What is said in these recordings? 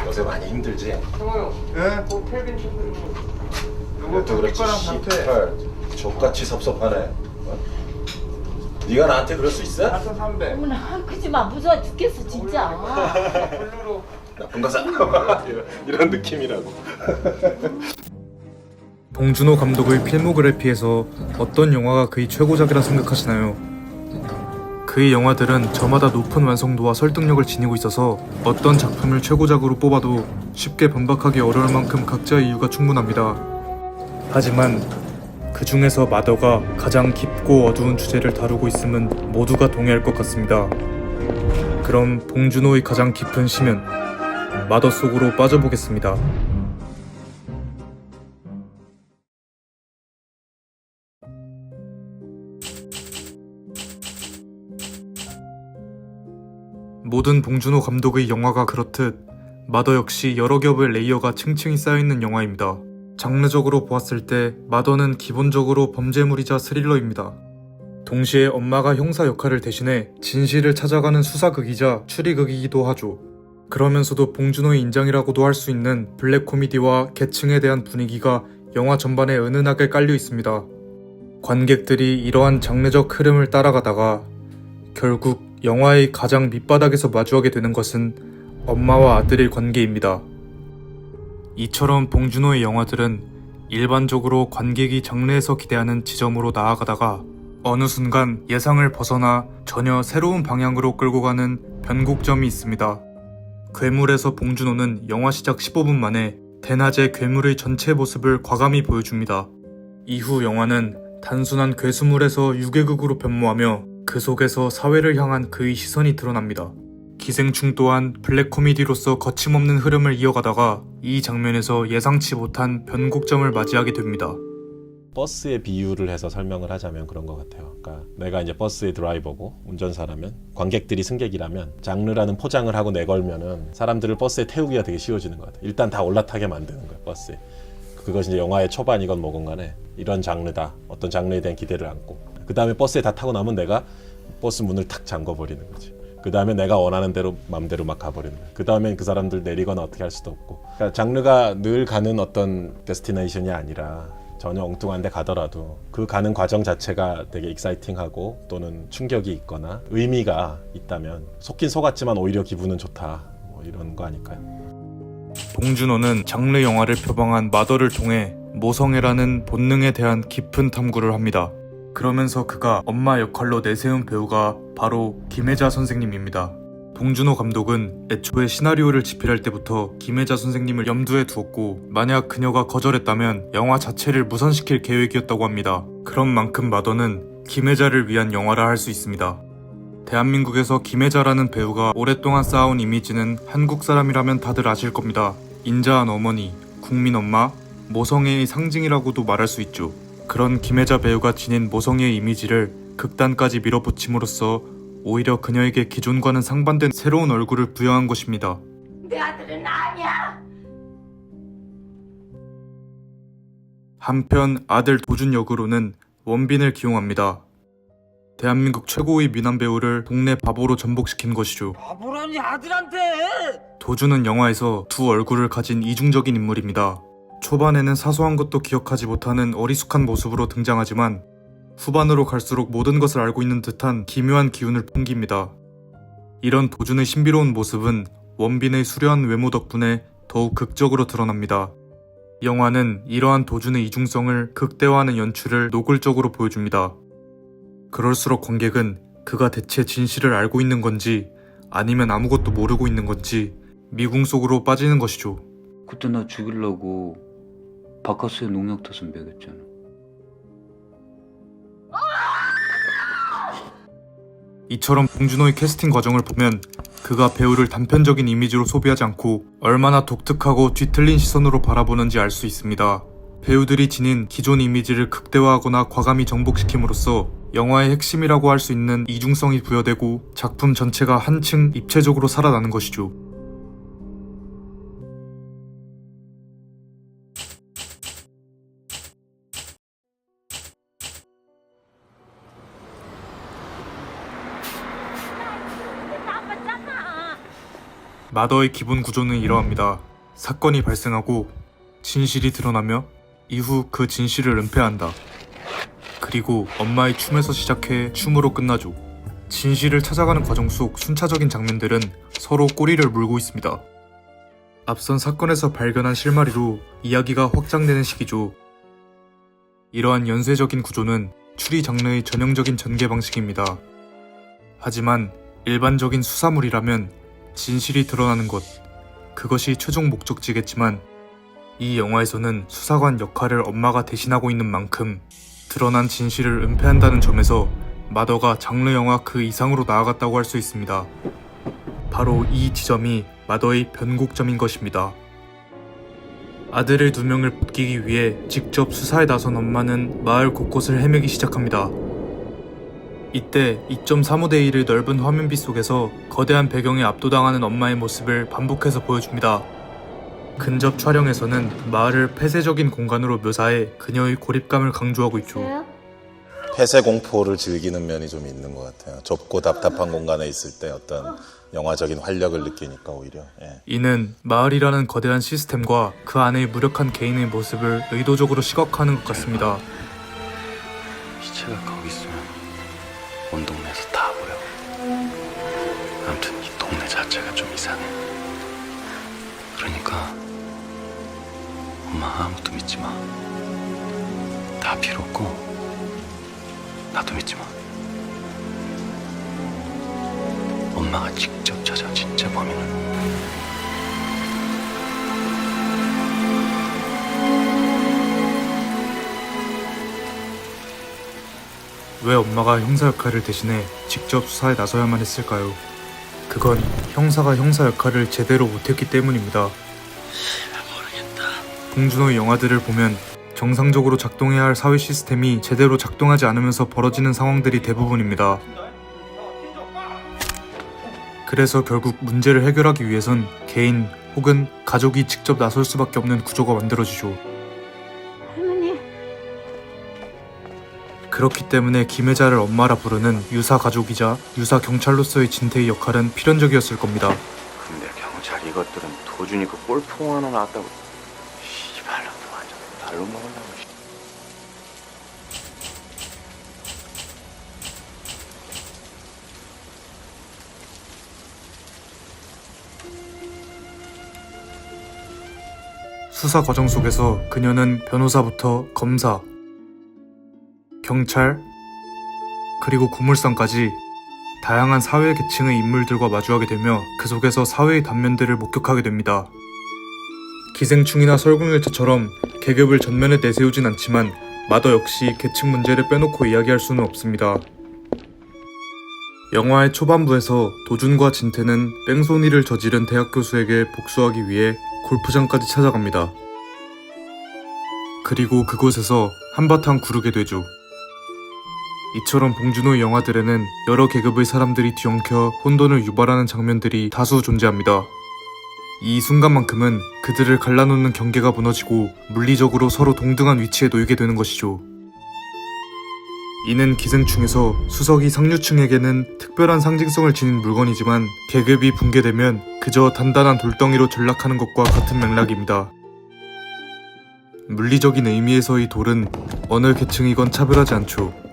요새 많이 힘들지? 형아요. 예? 텔빈 좀. 또 그렇지. 씨발 족같이 섭섭하네. 어? 네가 나한테 그럴 수 있어? 4,300. 어머나 크지마 무서워 죽겠어 진짜. 블루로. 나쁜 거사. 이런 느낌이라고. 봉준호 감독의 필모그래피에서 어떤 영화가 그의 최고작이라 생각하시나요? 그의 영화들은 저마다 높은 완성도와 설득력을 지니고 있어서 어떤 작품을 최고작으로 뽑아도 쉽게 반박하기 어려울 만큼 각자의 이유가 충분합니다. 하지만 그 중에서 마더가 가장 깊고 어두운 주제를 다루고 있음은 모두가 동의할 것 같습니다. 그럼 봉준호의 가장 깊은 심연, 마더 속으로 빠져보겠습니다. 모든 봉준호 감독의 영화가 그렇듯 마더 역시 여러 겹의 레이어가 층층이 쌓여있는 영화입니다. 장르적으로 보았을 때 마더는 기본적으로 범죄물이자 스릴러입니다. 동시에 엄마가 형사 역할을 대신해 진실을 찾아가는 수사극이자 추리극이기도 하죠. 그러면서도 봉준호의 인장이라고도 할 수 있는 블랙 코미디와 계층에 대한 분위기가 영화 전반에 은은하게 깔려 있습니다. 관객들이 이러한 장르적 흐름을 따라가다가 결국 영화의 가장 밑바닥에서 마주하게 되는 것은 엄마와 아들의 관계입니다. 이처럼 봉준호의 영화들은 일반적으로 관객이 장르에서 기대하는 지점으로 나아가다가 어느 순간 예상을 벗어나 전혀 새로운 방향으로 끌고 가는 변곡점이 있습니다. 괴물에서 봉준호는 영화 시작 15분 만에 대낮에 괴물의 전체 모습을 과감히 보여줍니다. 이후 영화는 단순한 괴수물에서 유괴극으로 변모하며 그 속에서 사회를 향한 그의 시선이 드러납니다. 기생충 또한 블랙 코미디로서 거침없는 흐름을 이어가다가 이 장면에서 예상치 못한 변곡점을 맞이하게 됩니다. 버스의 비유를 해서 설명을 하자면 그런 것 같아요. 그러니까 내가 이제 버스의 드라이버고 운전사라면, 관객들이 승객이라면 장르라는 포장을 하고 내걸면은 사람들을 버스에 태우기가 되게 쉬워지는 것 같아요. 일단 다 올라타게 만드는 거예요, 버스에. 그것이 이제 영화의 초반이건 뭐건 간에 이런 장르다, 어떤 장르에 대한 기대를 안고, 그 다음에 버스에 다 타고 나면 내가 버스 문을 탁 잠궈버리는 거지. 그 다음에 내가 원하는 대로 맘대로 막 가버리는 거야. 그 다음엔 그 사람들 내리거나 어떻게 할 수도 없고. 그러니까 장르가 늘 가는 어떤 데스티네이션이 아니라 전혀 엉뚱한 데 가더라도 그 가는 과정 자체가 되게 익사이팅하고 또는 충격이 있거나 의미가 있다면 속긴 속았지만 오히려 기분은 좋다, 뭐 이런 거 아닐까요? 봉준호는 장르 영화를 표방한 마더를 통해 모성애라는 본능에 대한 깊은 탐구를 합니다. 그러면서 그가 엄마 역할로 내세운 배우가 바로 김혜자 선생님입니다. 봉준호 감독은 애초에 시나리오를 집필할 때부터 김혜자 선생님을 염두에 두었고, 만약 그녀가 거절했다면 영화 자체를 무산시킬 계획이었다고 합니다. 그런 만큼 마더는 김혜자를 위한 영화라 할 수 있습니다. 대한민국에서 김혜자라는 배우가 오랫동안 쌓아온 이미지는 한국 사람이라면 다들 아실 겁니다. 인자한 어머니, 국민 엄마, 모성애의 상징이라고도 말할 수 있죠. 그런 김혜자 배우가 지닌 모성애의 이미지를 극단까지 밀어붙임으로써 오히려 그녀에게 기존과는 상반된 새로운 얼굴을 부여한 것입니다. 내 아들은 아니야. 한편 아들 도준 역으로는 원빈을 기용합니다. 대한민국 최고의 미남 배우를 동네 바보로 전복시킨 것이죠. 바보라니 아들한테. 도준은 영화에서 두 얼굴을 가진 이중적인 인물입니다. 초반에는 사소한 것도 기억하지 못하는 어리숙한 모습으로 등장하지만 후반으로 갈수록 모든 것을 알고 있는 듯한 기묘한 기운을 풍깁니다. 이런 도준의 신비로운 모습은 원빈의 수려한 외모 덕분에 더욱 극적으로 드러납니다. 영화는 이러한 도준의 이중성을 극대화하는 연출을 노골적으로 보여줍니다. 그럴수록 관객은 그가 대체 진실을 알고 있는 건지 아니면 아무것도 모르고 있는 건지 미궁 속으로 빠지는 것이죠. 그때 나 죽이려고 바카스에 농약 타서 먹였잖아. 이처럼 봉준호의 캐스팅 과정을 보면 그가 배우를 단편적인 이미지로 소비하지 않고 얼마나 독특하고 뒤틀린 시선으로 바라보는지 알 수 있습니다. 배우들이 지닌 기존 이미지를 극대화하거나 과감히 정복시킴으로써 영화의 핵심이라고 할 수 있는 이중성이 부여되고 작품 전체가 한층 입체적으로 살아나는 것이죠. 마더의 기본 구조는 이러합니다. 사건이 발생하고 진실이 드러나며 이후 그 진실을 은폐한다. 그리고 엄마의 춤에서 시작해 춤으로 끝나죠. 진실을 찾아가는 과정 속 순차적인 장면들은 서로 꼬리를 물고 있습니다. 앞선 사건에서 발견한 실마리로 이야기가 확장되는 시기죠. 이러한 연쇄적인 구조는 추리 장르의 전형적인 전개 방식입니다. 하지만 일반적인 수사물이라면 진실이 드러나는 것, 그것이 최종 목적지겠지만 이 영화에서는 수사관 역할을 엄마가 대신하고 있는 만큼 드러난 진실을 은폐한다는 점에서 마더가 장르 영화 그 이상으로 나아갔다고 할 수 있습니다. 바로 이 지점이 마더의 변곡점인 것입니다. 아들을 2명을 붙이기 위해 직접 수사에 나선 엄마는 마을 곳곳을 헤매기 시작합니다. 이때 2.35대 1의 넓은 화면비 속에서 거대한 배경에 압도당하는 엄마의 모습을 반복해서 보여줍니다. 근접 촬영에서는 마을을 폐쇄적인 공간으로 묘사해 그녀의 고립감을 강조하고 있죠. 폐쇄 공포를 즐기는 면이 좀 있는 것 같아요. 좁고 답답한 공간에 있을 때 어떤 영화적인 활력을 느끼니까 오히려. 예. 이는 마을이라는 거대한 시스템과 그 안의 무력한 개인의 모습을 의도적으로 시각화하는 것 같습니다. 시체가 거기 있으면 온 동네에서 다 보여. 아무튼 이 동네 자체가 좀 이상해. 그러니까 엄마 아무도 믿지 마. 다 필요 없고 나도 믿지 마. 엄마가 직접 찾아 진짜 범인을. 왜 엄마가 형사 역할을 대신해 직접 수사에 나서야만 했을까요? 그건 형사가 형사 역할을 제대로 못했기 때문입니다. 봉준호의 영화들을 보면 정상적으로 작동해야 할 사회 시스템이 제대로 작동하지 않으면서 벌어지는 상황들이 대부분입니다. 그래서 결국 문제를 해결하기 위해선 개인 혹은 가족이 직접 나설 수밖에 없는 구조가 만들어지죠. 할머니. 그렇기 때문에 김혜자를 엄마라 부르는 유사 가족이자 유사 경찰로서의 진태의 역할은 필연적이었을 겁니다. 근데 경찰 이것들은 도준이 그 꼴통 하나 나왔다고 씨발로 완전 날로 먹으려고. 수사 과정 속에서 그녀는 변호사부터 검사, 경찰, 그리고 고물상까지 다양한 사회 계층의 인물들과 마주하게 되며 그 속에서 사회의 단면들을 목격하게 됩니다. 기생충이나 설국열차처럼 계급을 전면에 내세우진 않지만 마더 역시 계층 문제를 빼놓고 이야기할 수는 없습니다. 영화의 초반부에서 도준과 진태는 뺑소니를 저지른 대학 교수에게 복수하기 위해 골프장까지 찾아갑니다. 그리고 그곳에서 한바탕 구르게 되죠. 이처럼 봉준호의 영화들에는 여러 계급의 사람들이 뒤엉켜 혼돈을 유발하는 장면들이 다수 존재합니다. 이 순간만큼은 그들을 갈라놓는 경계가 무너지고 물리적으로 서로 동등한 위치에 놓이게 되는 것이죠. 이는 기생충에서 수석이 상류층에게는 특별한 상징성을 지닌 물건이지만 계급이 붕괴되면 그저 단단한 돌덩이로 전락하는 것과 같은 맥락입니다. 물리적인 의미에서의 돌은 어느 계층이건 차별하지 않죠.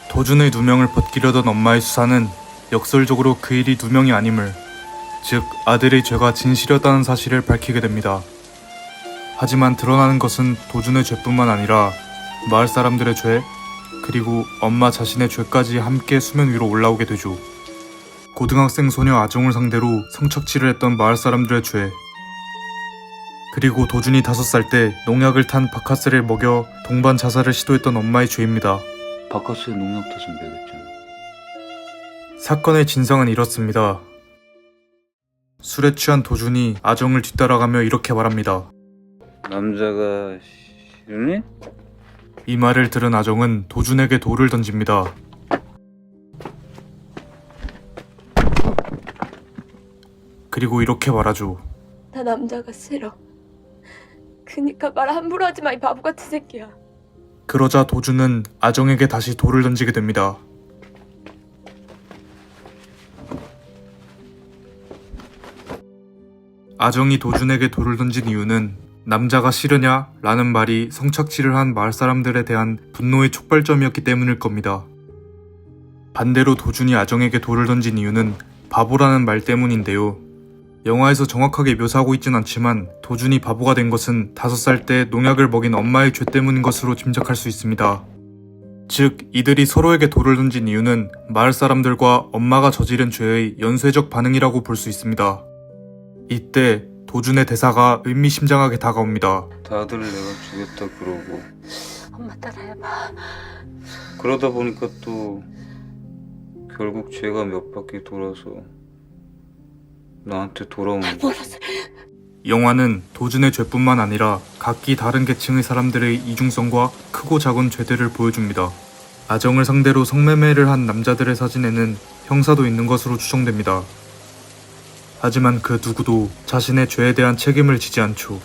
도준의 누명을 벗기려던 엄마의 수사는 역설적으로 그 일이 누명이 아님을, 즉 아들의 죄가 진실이었다는 사실을 밝히게 됩니다. 하지만 드러나는 것은 도준의 죄뿐만 아니라 마을 사람들의 죄, 그리고 엄마 자신의 죄까지 함께 수면 위로 올라오게 되죠. 고등학생 소녀 아종을 상대로 성착취를 했던 마을 사람들의 죄, 그리고 도준이 5살 때 농약을 탄 바카스를 먹여 동반 자살을 시도했던 엄마의 죄입니다. 바카스에 농약 탓은 매겼잖아. 사건의 진상은 이렇습니다. 술에 취한 도준이 아정을 뒤따라가며 이렇게 말합니다. 남자가 싫으니? 이 말을 들은 아정은 도준에게 돌을 던집니다. 그리고 이렇게 말하죠. 나 남자가 싫어. 그니까 말 함부로 하지 마, 이 바보 같은 새끼야. 그러자 도준은 아정에게 다시 돌을 던지게 됩니다. 아정이 도준에게 돌을 던진 이유는 남자가 싫으냐? 라는 말이 성착취를 한 마을 사람들에 대한 분노의 촉발점이었기 때문일 겁니다. 반대로 도준이 아정에게 돌을 던진 이유는 바보라는 말 때문인데요. 영화에서 정확하게 묘사하고 있진 않지만 도준이 바보가 된 것은 5살 때 농약을 먹인 엄마의 죄 때문인 것으로 짐작할 수 있습니다. 즉, 이들이 서로에게 돌을 던진 이유는 마을 사람들과 엄마가 저지른 죄의 연쇄적 반응이라고 볼 수 있습니다. 이때 도준의 대사가 의미심장하게 다가옵니다. 다들 내가 죽였다 그러고 엄마 따라해봐. 그러다 보니까 또 결국 죄가 몇 바퀴 돌아서 나한테 돌아오는 거야. 뭐라서? 영화는 도준의 죄뿐만 아니라 각기 다른 계층의 사람들의 이중성과 크고 작은 죄들을 보여줍니다. 아정을 상대로 성매매를 한 남자들의 사진에는 형사도 있는 것으로 추정됩니다. 하지만 그 누구도 자신의 죄에 대한 책임을 지지 않죠.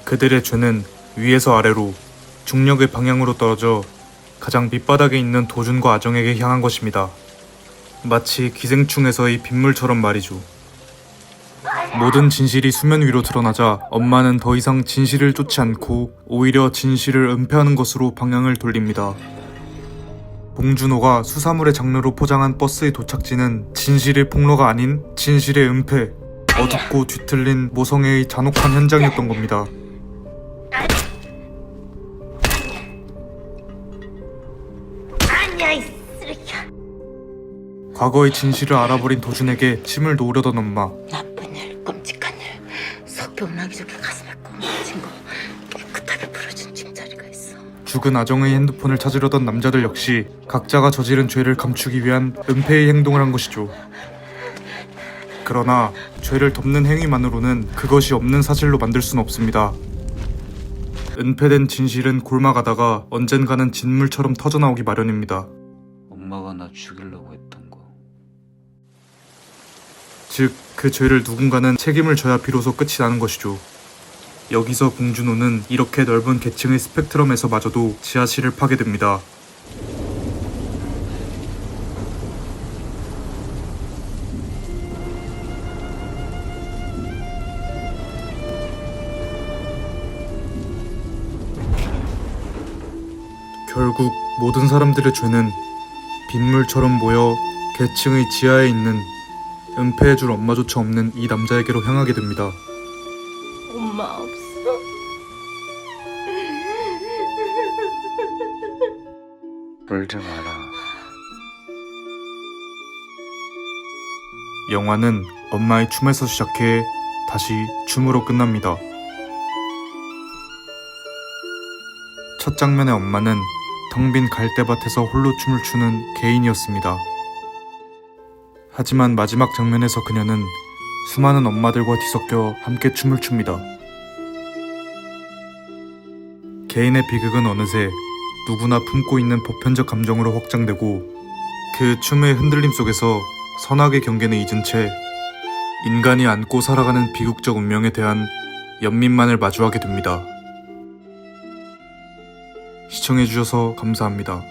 그들의 죄는 위에서 아래로 중력의 방향으로 떨어져 가장 밑바닥에 있는 도준과 아정에게 향한 것입니다. 마치 기생충에서의 빗물처럼 말이죠. 모든 진실이 수면 위로 드러나자 엄마는 더 이상 진실을 쫓지 않고 오히려 진실을 은폐하는 것으로 방향을 돌립니다. 봉준호가 수사물의 장르로 포장한 버스의 도착지는 진실의 폭로가 아닌 진실의 은폐, 어둡고 뒤틀린 모성애의 잔혹한 현장이었던 겁니다. 아니야 이 쓰레기야. 과거의 진실을 알아버린 도준에게 침을 놓으려던 엄마. 나쁜 일, 끔찍한 일, 석병나기 좋게 가슴에 꽁 맺힌 거 깨끗하게 풀어준 짐자리가 있어. 죽은 아정의 핸드폰을 찾으려던 남자들 역시 각자가 저지른 죄를 감추기 위한 은폐의 행동을 한 것이죠. 그러나 죄를 덮는 행위만으로는 그것이 없는 사실로 만들 수는 없습니다. 은폐된 진실은 골마가다가 언젠가는 진물처럼 터져나오기 마련입니다. 엄마가 나 죽이려고 했던 거. 즉, 그 죄를 누군가는 책임을 져야 비로소 끝이 나는 것이죠. 여기서 봉준호는 이렇게 넓은 계층의 스펙트럼에서마저도 지하실을 파괴됩니다. 결국 모든 사람들의 죄는 빗물처럼 모여 계층의 지하에 있는 은폐해줄 엄마조차 없는 이 남자에게로 향하게 됩니다. 엄마 없어. 울지 마라. 영화는 엄마의 춤에서 시작해 다시 춤으로 끝납니다. 첫 장면의 엄마는 텅 빈 갈대밭에서 홀로 춤을 추는 개인이었습니다. 하지만 마지막 장면에서 그녀는 수많은 엄마들과 뒤섞여 함께 춤을 춥니다. 개인의 비극은 어느새 누구나 품고 있는 보편적 감정으로 확장되고 그 춤의 흔들림 속에서 선악의 경계는 잊은 채 인간이 안고 살아가는 비극적 운명에 대한 연민만을 마주하게 됩니다. 시청해주셔서 감사합니다.